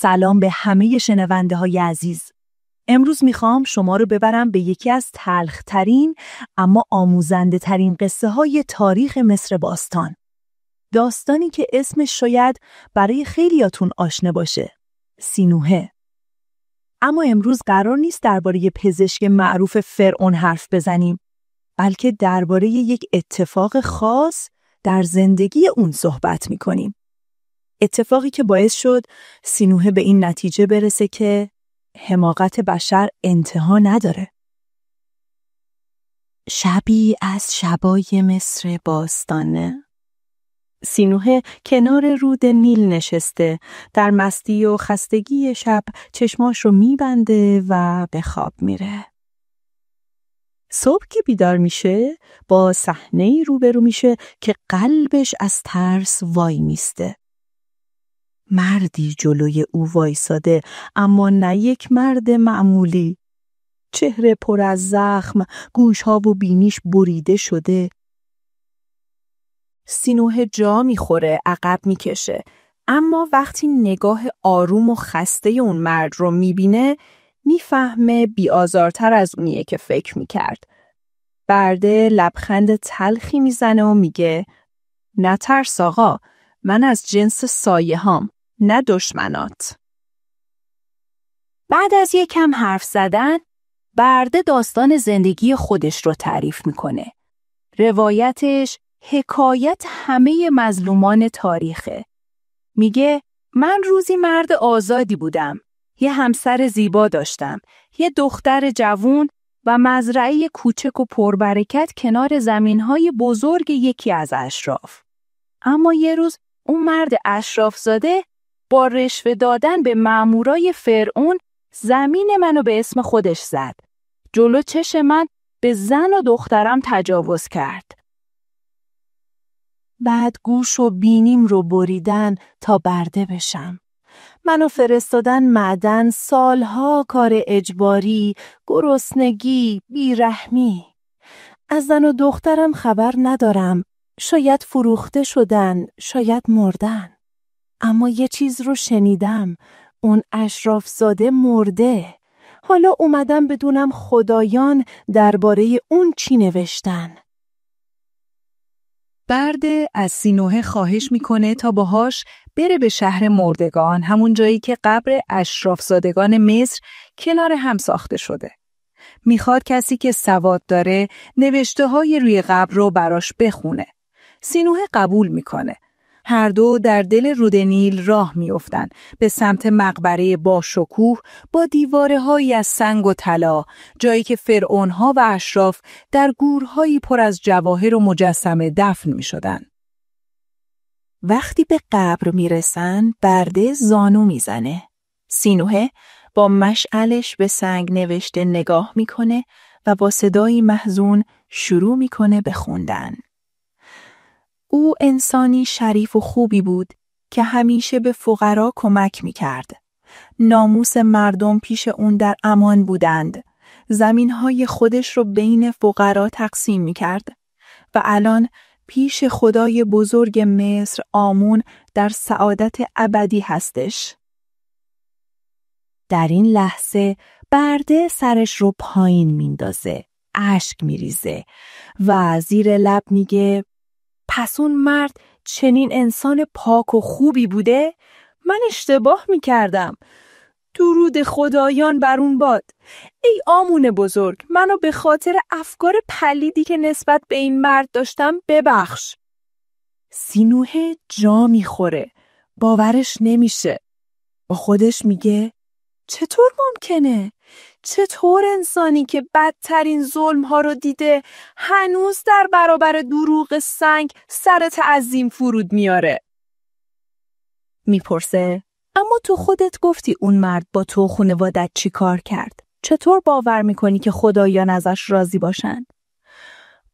سلام به همه شنونده های عزیز. امروز میخوام شما رو ببرم به یکی از تلخ‌ترین اما آموزنده ترین قصه های تاریخ مصر باستان. داستانی که اسمش شاید برای خیلیاتون آشنا باشه. سینوحه. اما امروز قرار نیست درباره پزشک معروف فرعون حرف بزنیم، بلکه درباره یک اتفاق خاص در زندگی اون صحبت میکنیم. اتفاقی که باعث شد سینوحه به این نتیجه برسه که حماقت بشر انتها نداره. شبی از شبای مصر باستانه. سینوحه کنار رود نیل نشسته، در مستی و خستگی شب چشماش رو میبنده و به خواب میره. صبح که بیدار میشه با صحنه‌ای روبرو میشه که قلبش از ترس وای میسته. مردی جلوی او وایساده، اما نه یک مرد معمولی. چهره پر از زخم، گوشها و بینیش بریده شده. سینوحه جا میخوره، عقب میکشه، اما وقتی نگاه آروم و خسته اون مرد رو میبینه میفهمه بی‌آزارتر از اونیه که فکر میکرد. برده لبخند تلخی میزنه و میگه نترس آقا، من از جنس سایه هام، نه دشمنات. بعد از یکم حرف زدن، برده داستان زندگی خودش رو تعریف میکنه. روایتش حکایت همه مظلومان تاریخه. میگه من روزی مرد آزادی بودم. یه همسر زیبا داشتم، یه دختر جوون و مزرعه کوچک و پربرکت کنار زمینهای بزرگ یکی از اشراف. اما یه روز اون مرد اشراف زاده با رشوه دادن به مامورای فرعون زمین منو به اسم خودش زد. جلو چشم من به زن و دخترم تجاوز کرد. بعد گوش و بینیم رو بریدن تا برده بشم. منو فرستادن معدن، سالها کار اجباری، گرسنگی، بیرحمی. از زن و دخترم خبر ندارم. شاید فروخته شدن، شاید مردن. اما یه چیز رو شنیدم، اون اشراف زاده مرده. حالا اومدم بدونم خدایان درباره اون چی نوشتن. برده از سینوحه خواهش میکنه تا باهاش بره به شهر مردگان، همون جایی که قبر اشراف زادگان مصر کنار هم ساخته شده. میخواد کسی که سواد داره نوشته های روی قبر رو براش بخونه. سینوحه قبول میکنه. هر دو در دل رود نیل راه میافتن به سمت مقبره با شکوه با دیواره‌هایی از سنگ و طلا، جایی که فرعونها و اشراف در گورهایی پر از جواهر و مجسمه دفن میشدن. وقتی به قبر میرسن، برده زانو میزنه. سینوحه با مشعلش به سنگ نوشته نگاه میکنه و با صدایی محزون شروع میکنه به خوندن. او انسانی شریف و خوبی بود که همیشه به فقرا کمک میکرد. ناموس مردم پیش اون در امان بودند. زمینهای خودش رو بین فقرا تقسیم میکرد و الان پیش خدای بزرگ مصر آمون در سعادت ابدی هستش. در این لحظه برده سرش رو پایین میندازه، اشک میریزه و زیر لب میگه پس اون مرد چنین انسان پاک و خوبی بوده؟ من اشتباه میکردم. درود خدایان بر اون باد. ای آمون بزرگ، منو به خاطر افکار پلیدی که نسبت به این مرد داشتم ببخش. سینوحه جا میخوره. باورش نمیشه. با خودش میگه چطور ممکنه؟ چطور انسانی که بدترین ظلم‌ها رو دیده هنوز در برابر دروغ سنگ سر تعظیم فرود میاره؟ میپرسه اما تو خودت گفتی اون مرد با تو و خانوادت چی کار کرد؟ چطور باور میکنی که خدایان ازش راضی باشن؟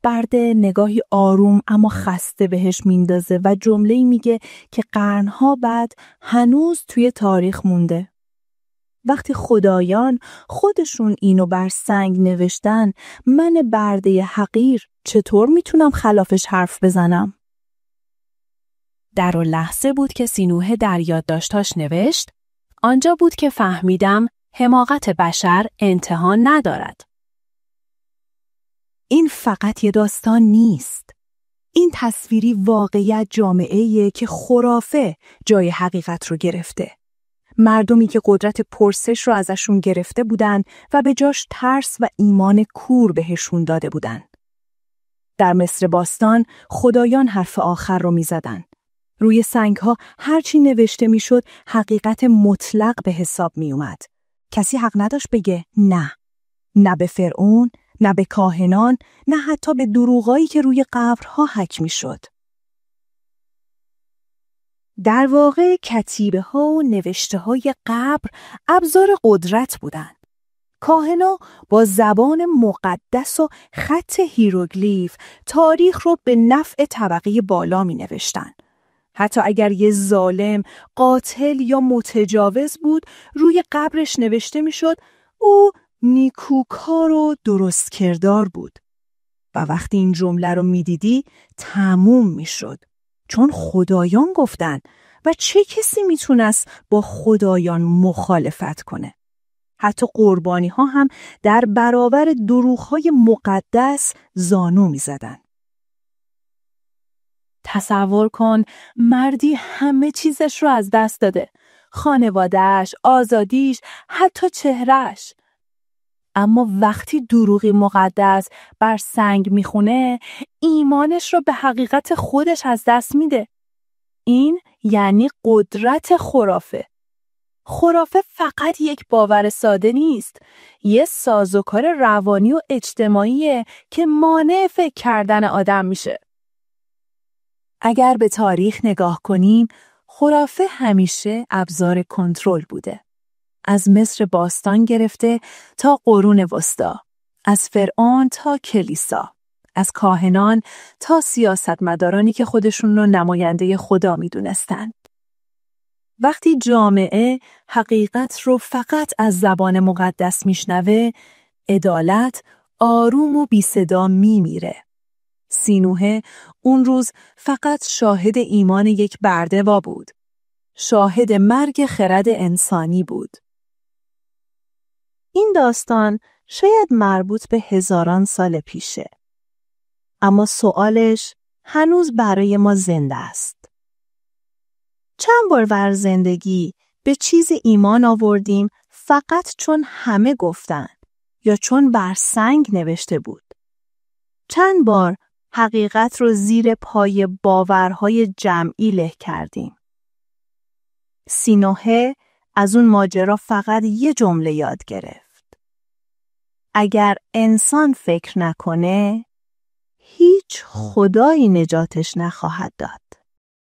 برده نگاهی آروم اما خسته بهش میندازه و جمله‌ای میگه که قرنها بعد هنوز توی تاریخ مونده. وقتی خدایان خودشون اینو بر سنگ نوشتن، من برده حقیر چطور میتونم خلافش حرف بزنم؟ در اون لحظه بود که سینوحه در یادداشتاش نوشت آنجا بود که فهمیدم حماقت بشر انتها ندارد. این فقط یه داستان نیست. این تصویری واقعیت جامعه‌ایه که خرافه جای حقیقت رو گرفته. مردمی که قدرت پرسش رو ازشون گرفته بودن و به جاش ترس و ایمان کور بهشون داده بودن. در مصر باستان خدایان حرف آخر رو میزدن. روی سنگ‌ها هرچی نوشته میشد حقیقت مطلق به حساب می اومد. کسی حق نداشت بگه نه. نه به فرعون، نه به کاهنان، نه حتی به دروغایی که روی قبرها حک میشد. در واقع کتیبه ها و نوشته های قبر ابزار قدرت بودند. کاهنا با زبان مقدس و خط هیروگلیف تاریخ رو به نفع طبقه بالا می نوشتن. حتی اگر یه ظالم، قاتل یا متجاوز بود روی قبرش نوشته می شد او نیکوکار و درست کردار بود. و وقتی این جمله رو می دیدی تموم می شد. چون خدایان گفتن و چه کسی می تونست با خدایان مخالفت کنه؟ حتی قربانی ها هم در برابر دروغ‌های مقدس زانو می زدن. تصور کن مردی همه چیزش رو از دست داده. خانواده‌اش، آزادیش، حتی چهرهش. اما وقتی دروغی مقدس بر سنگ میخونه، ایمانش رو به حقیقت خودش از دست میده. این یعنی قدرت خرافه. خرافه فقط یک باور ساده نیست. یه سازوکار روانی و اجتماعیه که مانع فکر کردن آدم میشه. اگر به تاریخ نگاه کنیم، خرافه همیشه ابزار کنترل بوده. از مصر باستان گرفته تا قرون وسطی، از فرعون تا کلیسا، از کاهنان تا سیاستمدارانی که خودشون رو نماینده خدا میدونستن. وقتی جامعه حقیقت رو فقط از زبان مقدس میشنوه، عدالت آروم و بی صدا میمیره. سینوحه اون روز فقط شاهد ایمان یک برده‌وا بود. شاهد مرگ خرد انسانی بود. این داستان شاید مربوط به هزاران سال پیشه. اما سوالش هنوز برای ما زنده است. چند بار در زندگی به چیز ایمان آوردیم فقط چون همه گفتن یا چون بر سنگ نوشته بود؟ چند بار حقیقت رو زیر پای باورهای جمعی له کردیم؟ سینوحه از اون ماجرا فقط یه جمله یاد گرفت. اگر انسان فکر نکنه، هیچ خدایی نجاتش نخواهد داد.